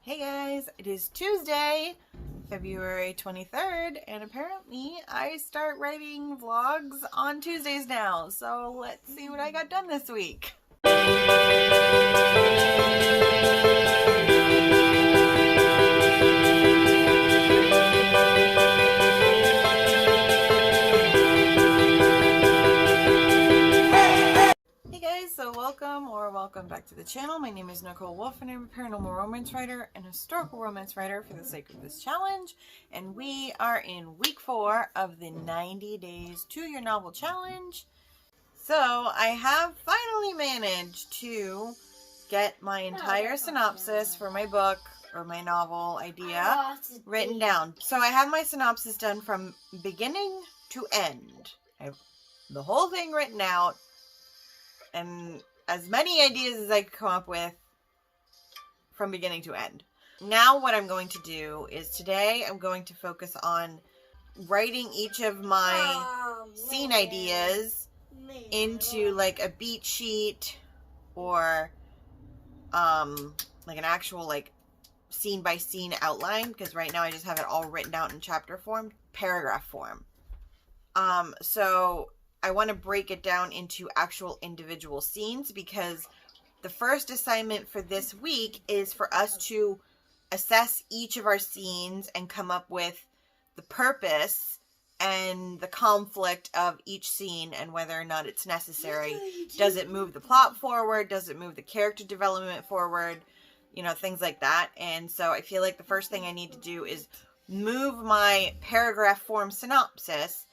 Hey guys, it is Tuesday, February 23rd, and apparently I start writing vlogs on Tuesdays now, so let's see what I got done this week. Welcome back to the channel. My name is Nicole Wolf and I'm a paranormal romance writer and historical romance writer for the sake of this challenge. And we are in week 4 of the 90 days to your novel challenge. So I have finally managed to get my entire synopsis for my book or my novel idea written down. So I have my synopsis done from beginning to end. I have the whole thing written out and as many ideas as I could come up with from beginning to end. Now what I'm going to do is today I'm going to focus on writing each of my scene ideas into like a beat sheet or like an actual like scene by scene outline, because right now I just have it all written out in chapter form, paragraph form. So I want to break it down into actual individual scenes, because the first assignment for this week is for us to assess each of our scenes and come up with the purpose and the conflict of each scene and whether or not it's necessary. Does it move the plot forward? Does it move the character development forward? You know, things like that. And so I feel like the first thing I need to do is move my paragraph form synopsis,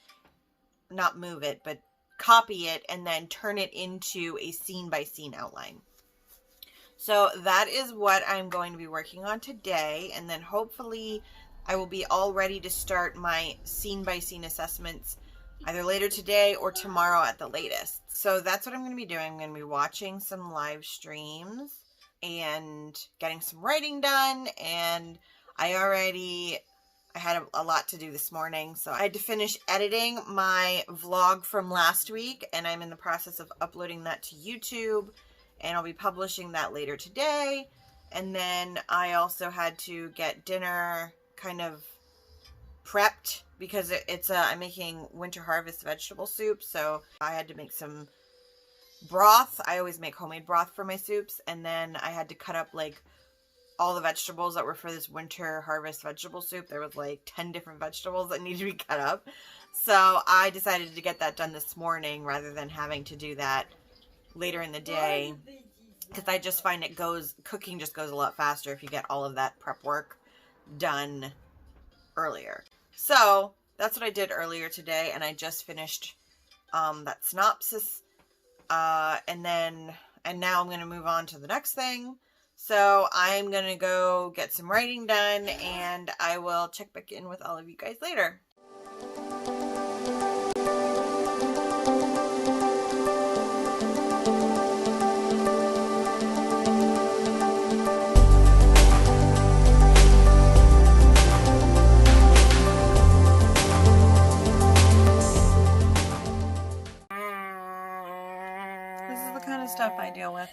not move it, but copy it and then turn it into a scene by scene outline. So that is what I'm going to be working on today, and then hopefully I will be all ready to start my scene by scene assessments either later today or tomorrow at the latest. So that's what I'm going to be doing. I'm going to be watching some live streams and getting some writing done, and I had a lot to do this morning, so I had to finish editing my vlog from last week, and I'm in the process of uploading that to YouTube, and I'll be publishing that later today. And then I also had to get dinner kind of prepped, because I'm making winter harvest vegetable soup, so I had to make some broth. I always make homemade broth for my soups, and then I had to cut up like all the vegetables that were for this winter harvest vegetable soup. There was like 10 different vegetables that needed to be cut up. So I decided to get that done this morning rather than having to do that later in the day, because I just find cooking just goes a lot faster if you get all of that prep work done earlier. So that's what I did earlier today, and I just finished that synopsis. And now I'm going to move on to the next thing. So I'm going to go get some writing done, and I will check back in with all of you guys later. This is the kind of stuff I deal with.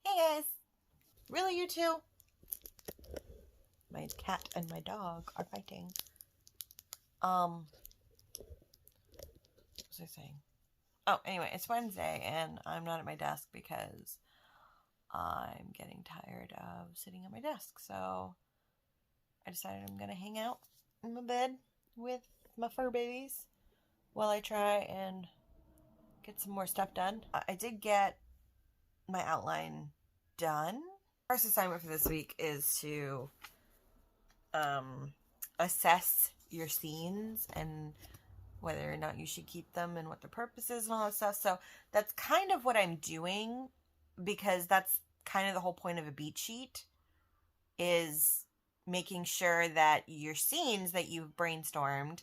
Hey guys, really, you two? My cat and my dog are fighting. What was I saying? Oh, anyway, it's Wednesday and I'm not at my desk because I'm getting tired of sitting at my desk. So I decided I'm gonna hang out in my bed with my fur babies while I try and get some more stuff done. I did get my outline done. First assignment for this week is to assess your scenes and whether or not you should keep them and what the purpose is and all that stuff. So that's kind of what I'm doing, because that's kind of the whole point of a beat sheet, is making sure that your scenes that you've brainstormed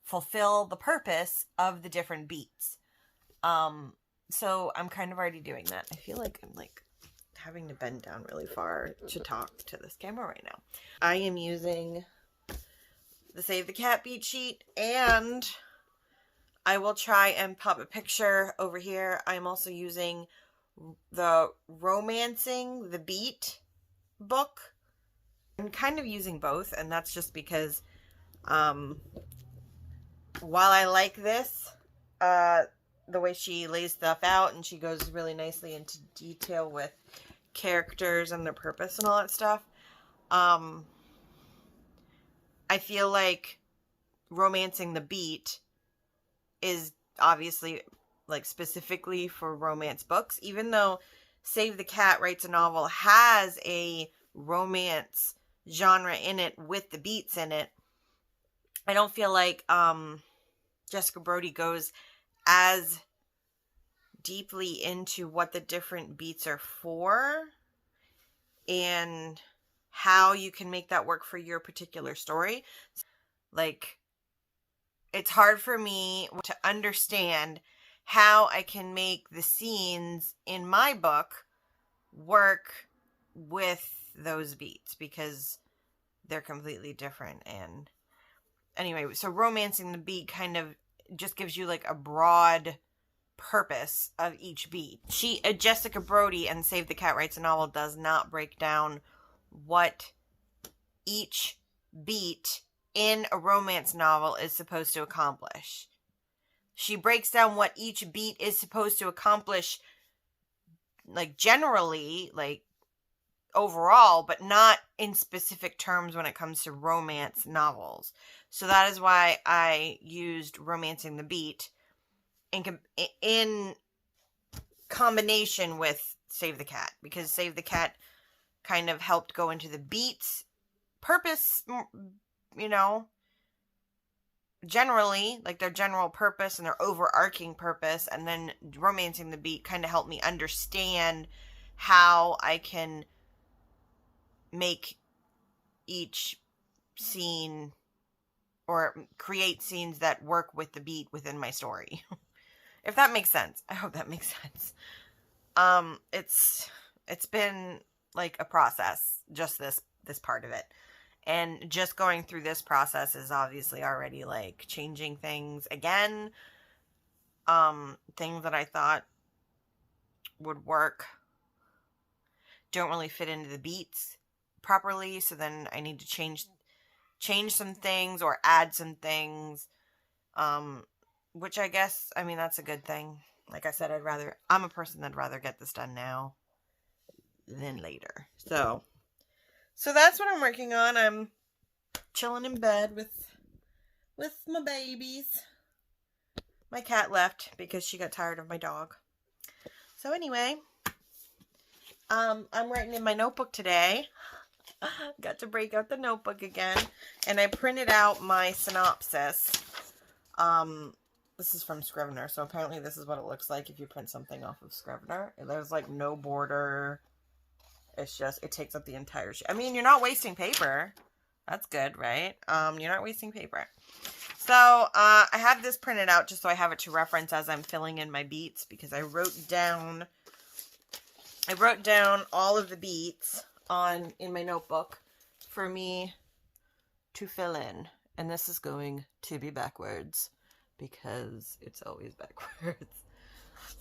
fulfill the purpose of the different beats. So I'm kind of already doing that. I feel like I'm like having to bend down really far to talk to this camera right now. I am using the Save the Cat beat sheet, and I will try and pop a picture over here. I'm also using the Romancing the Beat book. I'm kind of using both, and that's just because while I like this, the way she lays stuff out, and she goes really nicely into detail with characters and their purpose and all that stuff, I feel like Romancing the Beat is obviously like specifically for romance books, even though Save the Cat Writes a Novel has a romance genre in it with the beats in it. I don't feel like Jessica Brody goes as deeply into what the different beats are for and how you can make that work for your particular story. Like, it's hard for me to understand how I can make the scenes in my book work with those beats, because they're completely different. And anyway, so Romancing the Beat kind of just gives you like a broad purpose of each beat. Jessica Brody and Save the Cat Writes a Novel does not break down what each beat in a romance novel is supposed to accomplish. She breaks down what each beat is supposed to accomplish, like generally, like overall, but not in specific terms when it comes to romance novels. So that is why I used Romancing the Beat in combination with Save the Cat, because Save the Cat kind of helped go into the beats purpose, you know, generally, like their general purpose and their overarching purpose, and then Romancing the Beat kind of helped me understand how I can make each scene or create scenes that work with the beat within my story. If that makes sense. I hope that makes sense. It's been like a process, just this part of it. And just going through this process is obviously already like changing things again. Things that I thought would work don't really fit into the beats properly, so then I need to change some things or add some things. Which I guess, I mean, that's a good thing. Like I said, I'm a person that'd rather get this done now than later. So that's what I'm working on. I'm chilling in bed with my babies. My cat left because she got tired of my dog. So anyway, I'm writing in my notebook today. Got to break out the notebook again, and I printed out my synopsis. This is from Scrivener, so apparently this is what it looks like if you print something off of Scrivener. There's like no border. It's just, it takes up the entire sheet. I mean, you're not wasting paper. That's good, right? You're not wasting paper. So, I have this printed out just so I have it to reference as I'm filling in my beats, because I wrote down all of the beats in my notebook for me to fill in. And this is going to be backwards, because it's always backwards.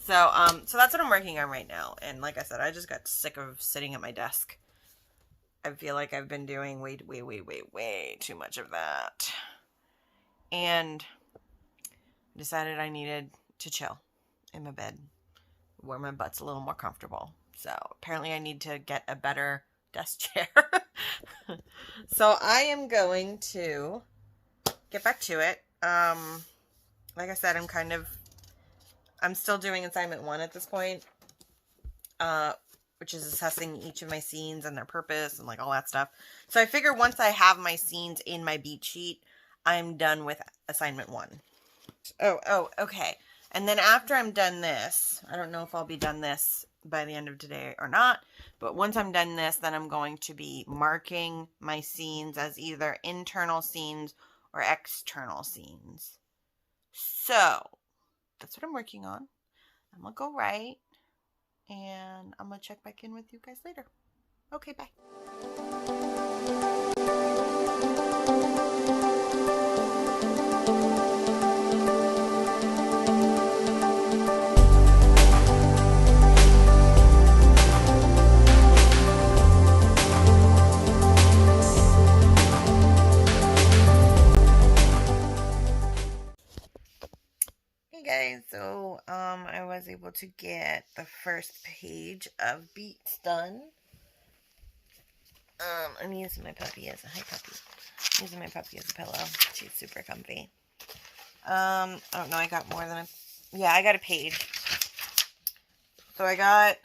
So that's what I'm working on right now. And like I said, I just got sick of sitting at my desk. I feel like I've been doing way too much of that. And decided I needed to chill in my bed where my butt's a little more comfortable. So apparently I need to get a better desk chair. So I am going to get back to it. Like I said, I'm still doing assignment 1 at this point, which is assessing each of my scenes and their purpose and like all that stuff. So I figure once I have my scenes in my beat sheet, I'm done with assignment 1. Oh, okay. And then after I'm done this, I don't know if I'll be done this by the end of today or not, but once I'm done this, then I'm going to be marking my scenes as either internal scenes or external scenes. So that's what I'm working on. I'm gonna go write, and I'm gonna check back in with you guys later. Okay, bye. Guys, so I was able to get the first page of beats done. I'm using my puppy as a pillow. She's super comfy. Oh no, I got more than I got a page. So I got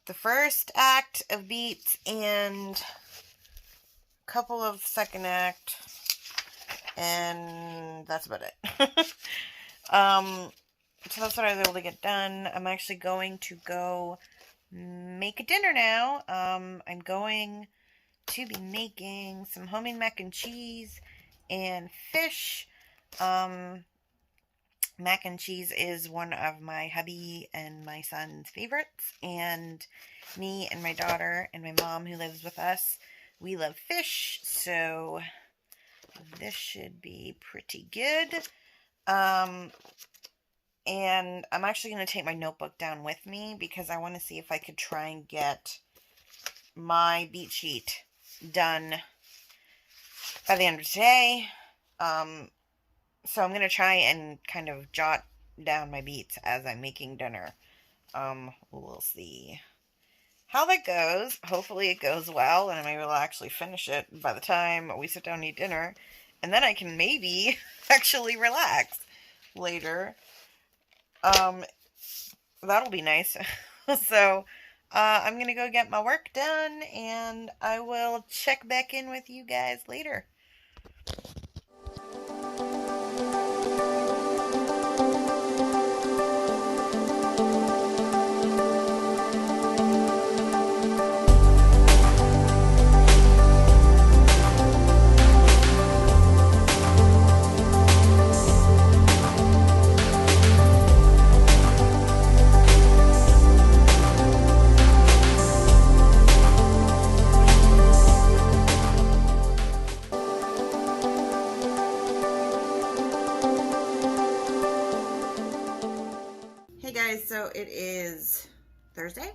the first act of beats and a couple of second act, and that's about it. So that's what I was able to get done. I'm actually going to go make a dinner now. I'm going to be making some homemade mac and cheese and fish. Mac and cheese is one of my hubby and my son's favorites, and me and my daughter and my mom who lives with us, we love fish, so this should be pretty good. And I'm actually going to take my notebook down with me because I want to see if I could try and get my beat sheet done by the end of today. So I'm going to try and kind of jot down my beats as I'm making dinner. We'll see how that goes. Hopefully it goes well and I will actually finish it by the time we sit down and eat dinner. And then I can maybe actually relax later. That'll be nice. So, I'm going to go get my work done, and I will check back in with you guys later. Hey guys, so it is Thursday,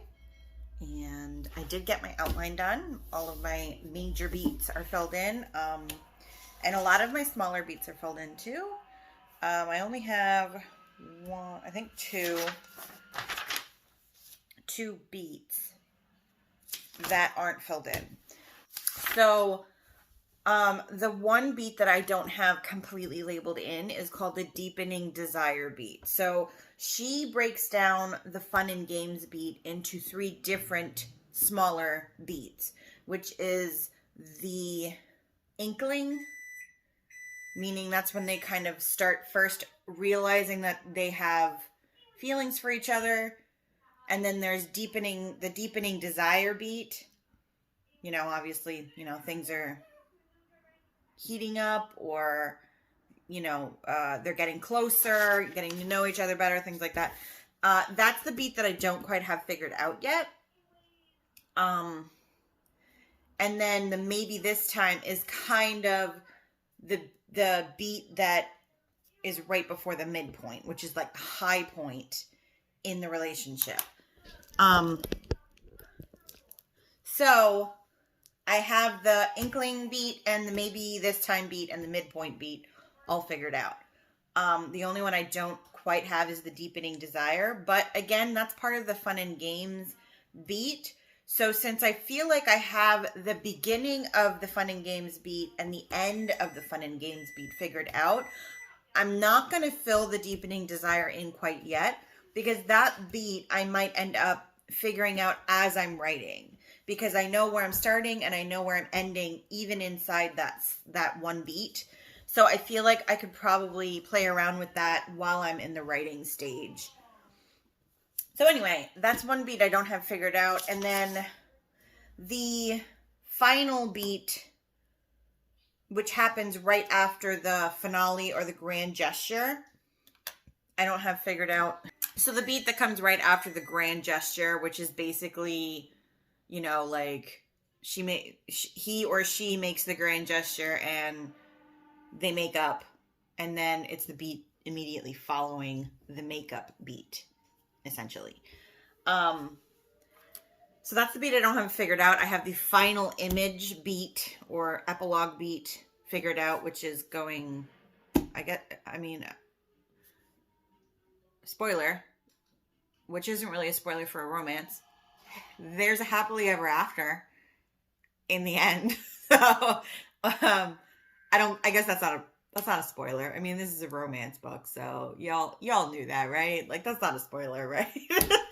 and I did get my outline done. All of my major beats are filled in, and a lot of my smaller beats are filled in too. I only have two beats that aren't filled in. So the one beat that I don't have completely labeled in is called the Deepening Desire beat. So she breaks down the fun and games beat into 3 different smaller beats, which is the inkling, meaning that's when they kind of start first realizing that they have feelings for each other. And then there's the deepening desire beat. You know, obviously, you know, things are heating up, or they're getting closer, getting to know each other better, things like that. That's the beat that I don't quite have figured out yet. And then the maybe this time is kind of the beat that is right before the midpoint, which is like the high point in the relationship. So I have the inkling beat and the maybe this time beat and the midpoint beat all figured out. The only one I don't quite have is the deepening desire, but again, that's part of the fun and games beat. So since I feel like I have the beginning of the fun and games beat and the end of the fun and games beat figured out, I'm not going to fill the deepening desire in quite yet, because that beat I might end up figuring out as I'm writing, because I know where I'm starting and I know where I'm ending even inside that one beat. So I feel like I could probably play around with that while I'm in the writing stage. So anyway, that's one beat I don't have figured out. And then the final beat which happens right after the finale or the grand gesture. I don't have figured out. So the beat that comes right after the grand gesture, which is basically, you know, like he or she makes the grand gesture and they make up, and then it's the beat immediately following the makeup beat, essentially. So that's the beat I don't have figured out. I have the final image beat or epilogue beat figured out, which is going, spoiler, which isn't really a spoiler for a romance. There's a happily ever after in the end. So, I guess that's not a spoiler. I mean, this is a romance book, so y'all knew that, right? Like, that's not a spoiler, right?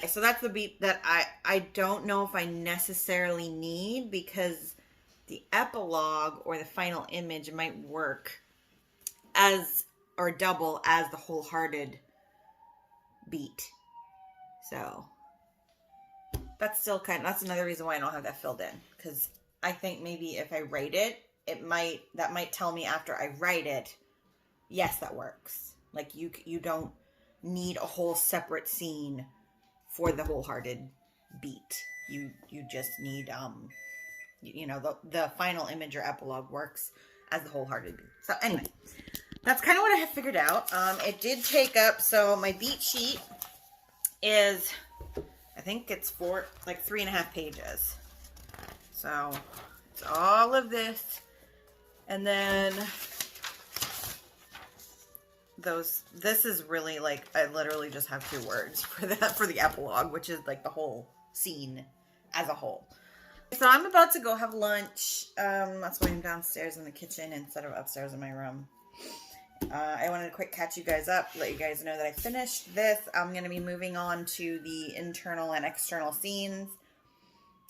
So that's the beat that I don't know if I necessarily need, because the epilogue or the final image might work as, or double as, the wholehearted beat. So that's still that's another reason why I don't have that filled in, because I think maybe if I write it, that might tell me after I write it, yes, that works. Like, you don't need a whole separate scene for the wholehearted beat. You just need the final image or epilogue works as the wholehearted beat. So anyway, that's kind of what I have figured out. It did take up, so my beat sheet is, I think it's 3.5 pages. So it's all of this, and then this is really, like, I literally just have 2 words for the epilogue, which is like the whole scene as a whole. So I'm about to go have lunch. That's why I'm downstairs in the kitchen instead of upstairs in my room. I wanted to quick catch you guys up, let you guys know that I finished this. I'm going to be moving on to the internal and external scenes,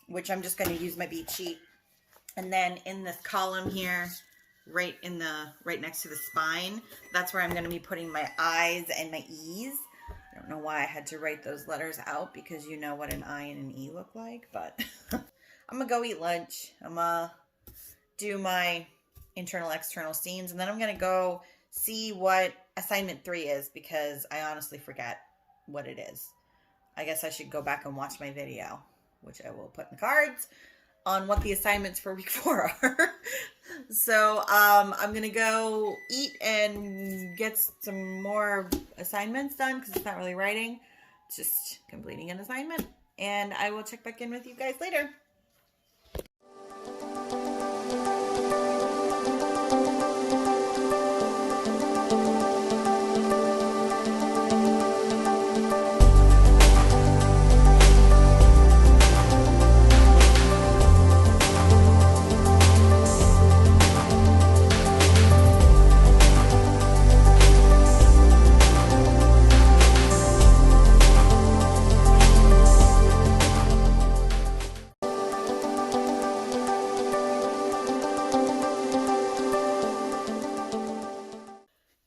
which I'm just going to use my beat sheet. And then in this column here, right next to the spine, that's where I'm going to be putting my I's and my E's. I don't know why I had to write those letters out, because you know what an I and an E look like, but I'm going to go eat lunch. I'm going to do my internal, external scenes, and then I'm going to go see what assignment 3 is, because I honestly forget what it is. I guess I should go back and watch my video, which I will put in the cards, on what the assignments for week 4 are. So I'm gonna go eat and get some more assignments done, because it's not really writing, it's just completing an assignment, and I will check back in with you guys later.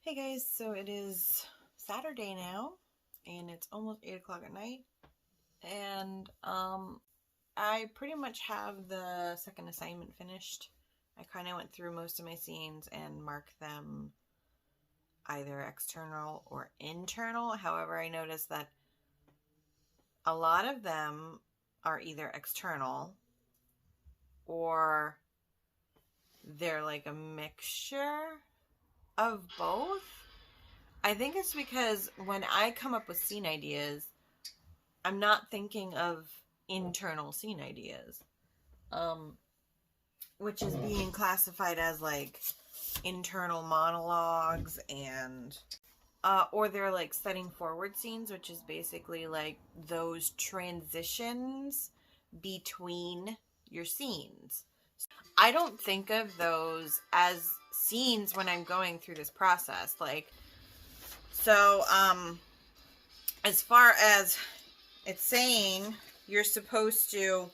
Hey guys, so it is Saturday now, and it's almost 8 o'clock at night, and I pretty much have the second assignment finished. I kind of went through most of my scenes and marked them either external or internal. However, I noticed that a lot of them are either external or they're like a mixture of both. I think it's because when I come up with scene ideas, I'm not thinking of internal scene ideas, which is being classified as like internal monologues, and or they're like setting forward scenes, which is basically like those transitions between your scenes. I don't think of those as scenes when I'm going through this process. Like, so as far as it's saying, you're supposed to,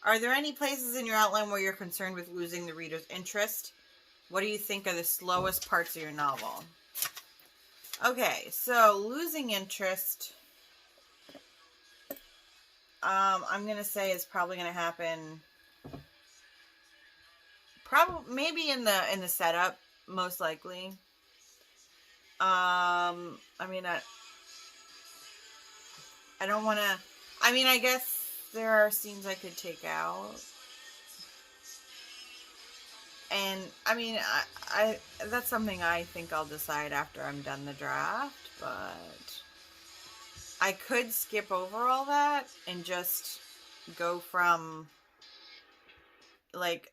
are there any places in your outline where you're concerned with losing the reader's interest? What do you think are the slowest parts of your novel? Okay, so losing interest, I'm going to say is probably going to happen Probably, maybe in the setup, most likely. I mean, I don't want to. I mean, I guess there are scenes I could take out. And I mean, I that's something I think I'll decide after I'm done the draft, but I could skip over all that and just go from like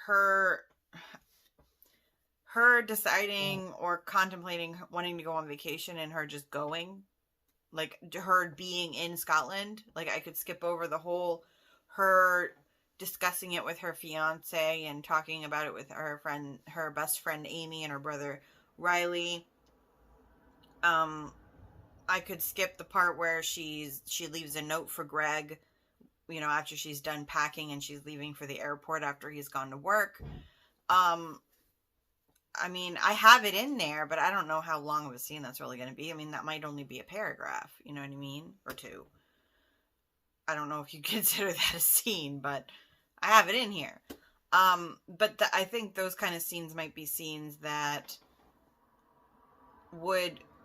her deciding or contemplating wanting to go on vacation and her just going, like her being in Scotland. Like I could skip over the whole her discussing it with her fiance and talking about it with her best friend Amy and her brother Riley. I could skip the part where she leaves a note for Greg, you know, after she's done packing and she's leaving for the airport after he's gone to work. I mean, I have it in there, but I don't know how long of a scene that's really going to be. I mean, that might only be a paragraph, you know what I mean? Or two. I don't know if you consider that a scene, but I have it in here. But I think those kind of scenes might be scenes that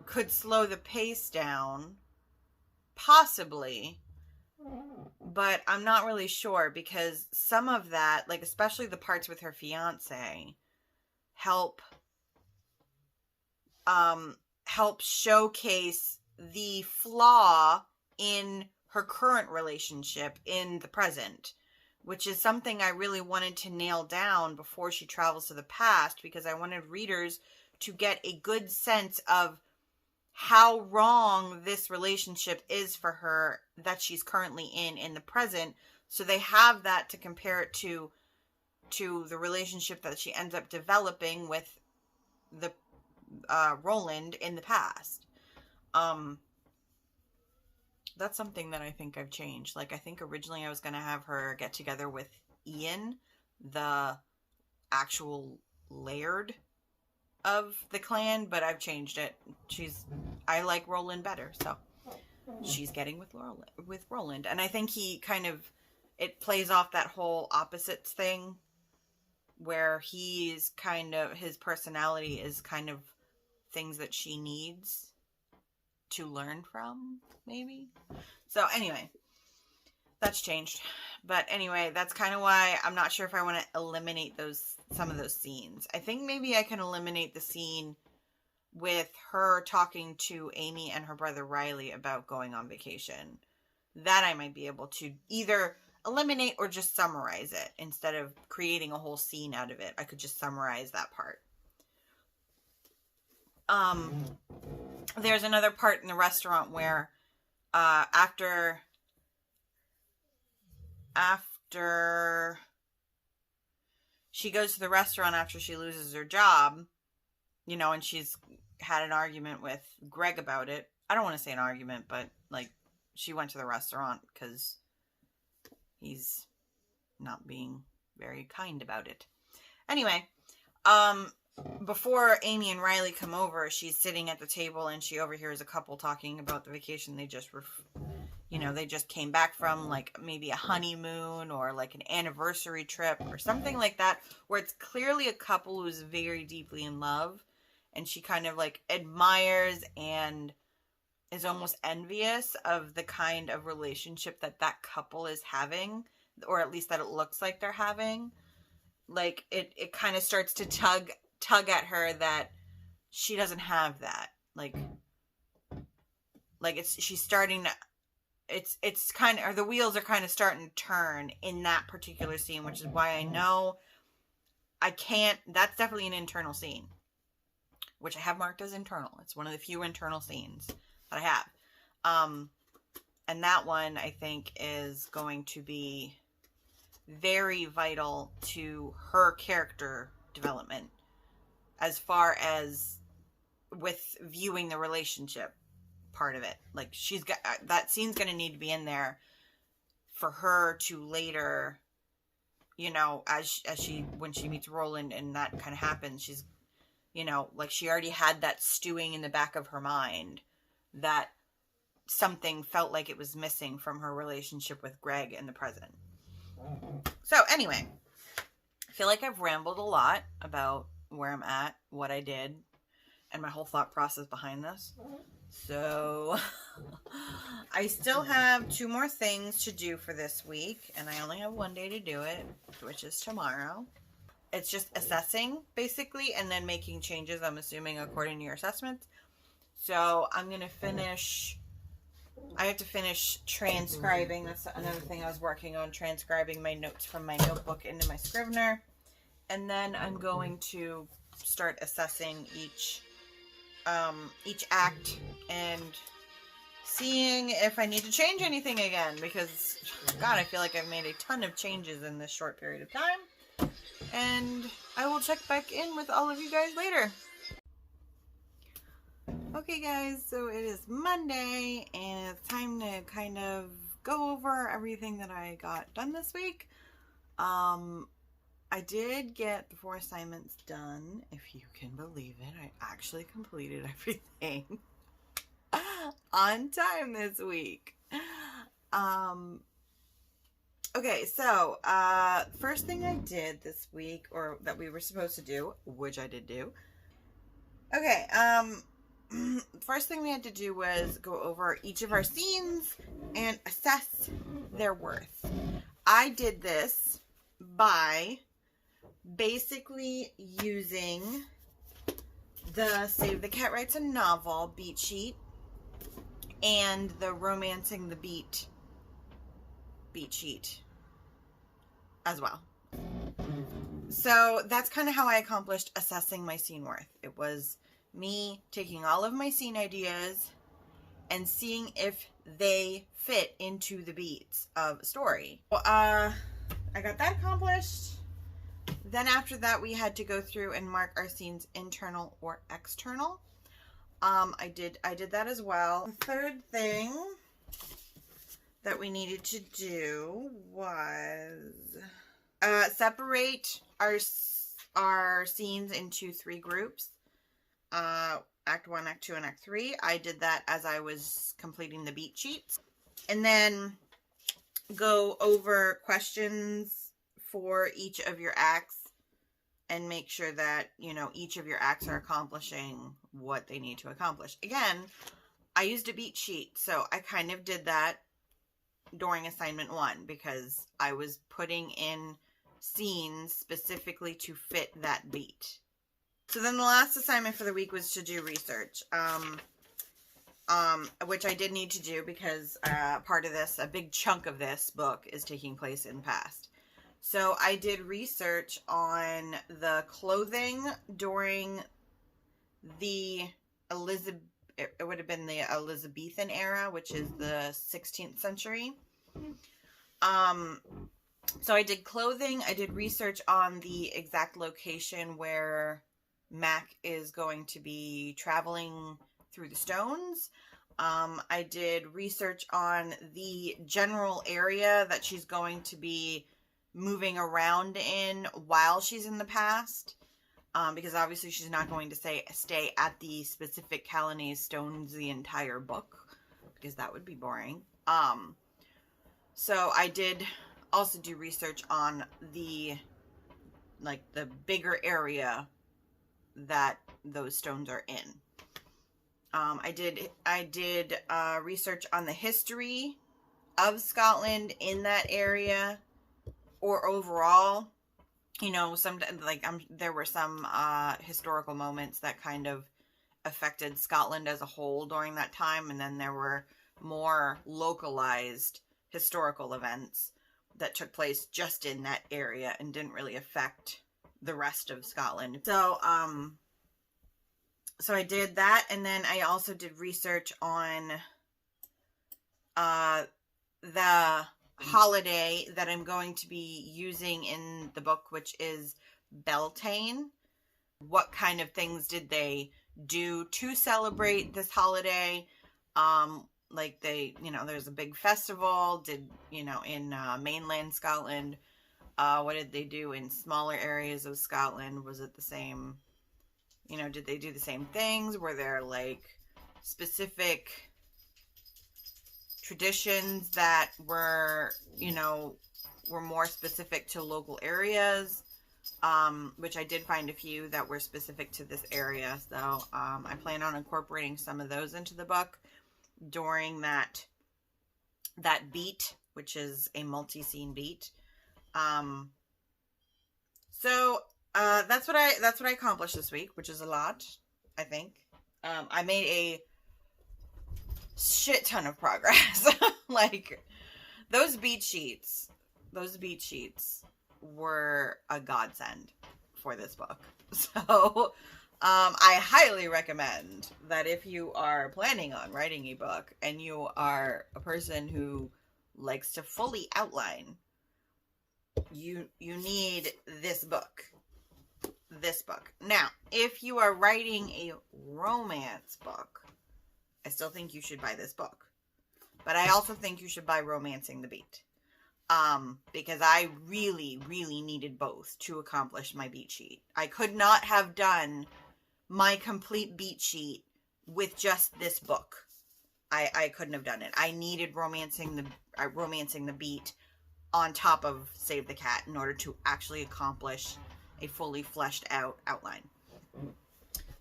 could slow the pace down, possibly, but I'm not really sure, because some of that, like especially the parts with her fiance, help showcase the flaw in her current relationship in the present, which is something I really wanted to nail down before she travels to the past, because I wanted readers to get a good sense of how wrong this relationship is for her that she's currently in the present, so they have that to compare it to the relationship that she ends up developing with the Roland in the past. That's something that I think I've changed. Like, I think originally I was going to have her get together with Ian, the actual laird of the clan, but I've changed it. I like Roland better, so she's getting with Roland. And I think it plays off that whole opposites thing, where his personality is kind of things that she needs to learn from, maybe. So anyway, that's changed. But anyway, that's kind of why I'm not sure if I want to eliminate some of those scenes. I think maybe I can eliminate the scene with her talking to Amy and her brother Riley about going on vacation. That I might be able to either eliminate or just summarize it instead of creating a whole scene out of it. I could just summarize that part. There's another part in the restaurant where after she goes to the restaurant after she loses her job, you know, and she's had an argument with Greg about it. I don't want to say an argument, but like she went to the restaurant because he's not being very kind about it. Anyway, before Amy and Riley come over, she's sitting at the table and she overhears a couple talking about the vacation they just they just came back from, like maybe a honeymoon or like an anniversary trip or something like that, where it's clearly a couple who's very deeply in love, and she kind of like admires and is almost envious of the kind of relationship that couple is having, or at least that it looks like they're having. Like it kind of starts to tug at her that she doesn't have that. Like she's starting to, it's kind of, or the wheels are kind of starting to turn in that particular scene, which is why I know I can't, that's definitely an internal scene, which I have marked as internal. It's one of the few internal scenes that I have. And that one I think is going to be very vital to her character development as far as with viewing the relationship part of it. Like she's got, that scene's going to need to be in there for her to later, you know, as she, when she meets Roland and that kind of happens, she's, you know, like she already had that stewing in the back of her mind that something felt like it was missing from her relationship with Greg in the present. So anyway, feel like I've rambled a lot about where I'm at, what I did, and my whole thought process behind this. So I still have 2 more things to do for this week, and I only have 1 day to do it, which is tomorrow. It's just assessing, basically, and then making changes, I'm assuming, according to your assessments. So I'm going to finish... I have to finish transcribing. That's another thing I was working on, transcribing my notes from my notebook into my Scrivener. And then I'm going to start assessing each act and seeing if I need to change anything again, because God, I feel like I've made a ton of changes in this short period of time, and I will check back in with all of you guys later. Okay guys, so it is Monday and it's time to kind of go over everything that I got done this week. I did get the 4 assignments done, if you can believe it. I actually completed everything on time this week. Okay, so first thing I did this week, or that we were supposed to do, which I did do. Okay, first thing we had to do was go over each of our scenes and assess their worth. I did this by basically using the Save the Cat Writes a Novel beat sheet and the Romancing the Beat sheet as well. So that's kind of how I accomplished assessing my scene worth. It was me taking all of my scene ideas and seeing if they fit into the beats of a story. Well, I got that accomplished. Then after that, we had to go through and mark our scenes internal or external. I did that as well. The third thing that we needed to do was separate our scenes into 3 groups. Act 1, Act 2, and Act 3. I did that as I was completing the beat sheets. And then go over questions for each of your acts and make sure that, you know, each of your acts are accomplishing what they need to accomplish. Again, I used a beat sheet, so I kind of did that during assignment 1 because I was putting in scenes specifically to fit that beat. So then the last assignment for the week was to do research, which I did need to do because part of this, a big chunk of this book is taking place in the past. So I did research on the clothing during the it would have been the Elizabethan era, which is the 16th century. So I did clothing. I did research on the exact location where Mac is going to be traveling through the stones. I did research on the general area that she's going to be moving around in while she's in the past. Because obviously she's not going to stay at the specific Calanese stones the entire book, because that would be boring. So I did also do research on the bigger area that those stones are in. I did research on the history of Scotland in that area, or overall. You know, there were some historical moments that kind of affected Scotland as a whole during that time, and then there were more localized historical events that took place just in that area and didn't really affect the rest of Scotland. So, so I did that, and then I also did research on the holiday that I'm going to be using in the book, which is Beltane. What kind of things did they do to celebrate this holiday? There's a big festival, in mainland Scotland. What did they do in smaller areas of Scotland? Was it the same, did they do the same things? Were there specific traditions that were more specific to local areas? which I did find a few that were specific to this area. So I plan on incorporating some of those into the book during that beat, which is a multi-scene beat. So that's what I accomplished this week, which is a lot, I think. I made a shit ton of progress. Like, those beat sheets were a godsend for this book. So I highly recommend that if you are planning on writing a book and you are a person who likes to fully outline, you need this book. Now, if you are writing a romance book, I still think you should buy this book. But I also think you should buy Romancing the Beat. Because I really, really needed both to accomplish my beat sheet. I could not have done my complete beat sheet with just this book. I couldn't have done it. I needed Romancing the Beat on top of Save the Cat in order to actually accomplish a fully fleshed out outline.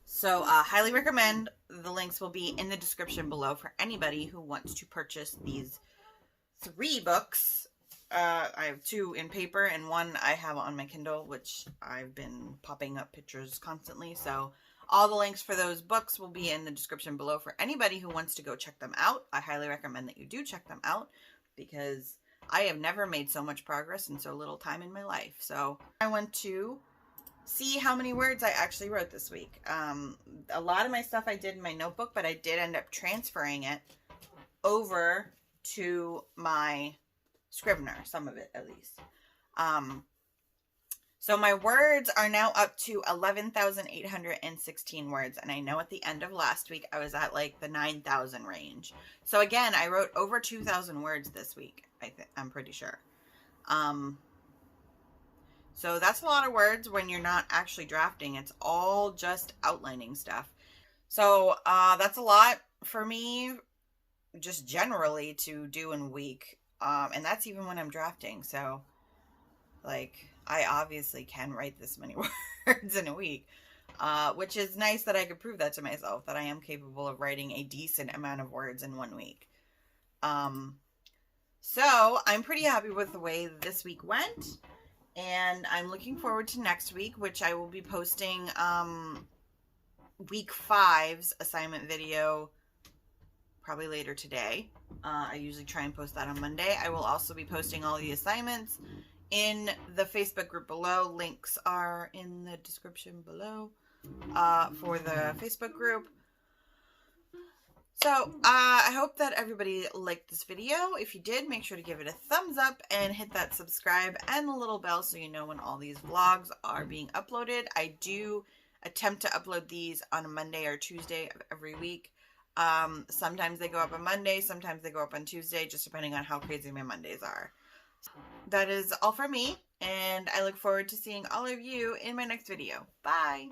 So, highly recommend. The links will be in the description below for anybody who wants to purchase these 3 books. I have 2 in paper and 1 I have on my Kindle, which I've been popping up pictures constantly. So all the links for those books will be in the description below for anybody who wants to go check them out. I highly recommend that you do check them out because I have never made so much progress in so little time in my life. So I want to see how many words I actually wrote this week. A lot of my stuff I did in my notebook, but I did end up transferring it over to my Scrivener, some of it at least. So my words are now up to 11,816 words, and I know at the end of last week I was at like the 9,000 range. So again, I wrote over 2,000 words this week. I'm pretty sure. So that's a lot of words when you're not actually drafting. It's all just outlining stuff. So that's a lot for me, just generally to do in a week. And that's even when I'm drafting. So, like, I obviously can write this many words in a week, which is nice that I could prove that to myself, that I am capable of writing a decent amount of words in 1 week. So I'm pretty happy with the way this week went, and I'm looking forward to next week, which I will be posting week 5's assignment video probably later today. I usually try and post that on Monday. I will also be posting all the assignments in the Facebook group below. Links are in the description below for the Facebook group. So I hope that everybody liked this video. If you did, make sure to give it a thumbs up and hit that subscribe and the little bell so you know when all these vlogs are being uploaded. I do attempt to upload these on a Monday or Tuesday of every week. Sometimes they go up on Monday, sometimes they go up on Tuesday, just depending on how crazy my Mondays are. That is all for me, and I look forward to seeing all of you in my next video. Bye!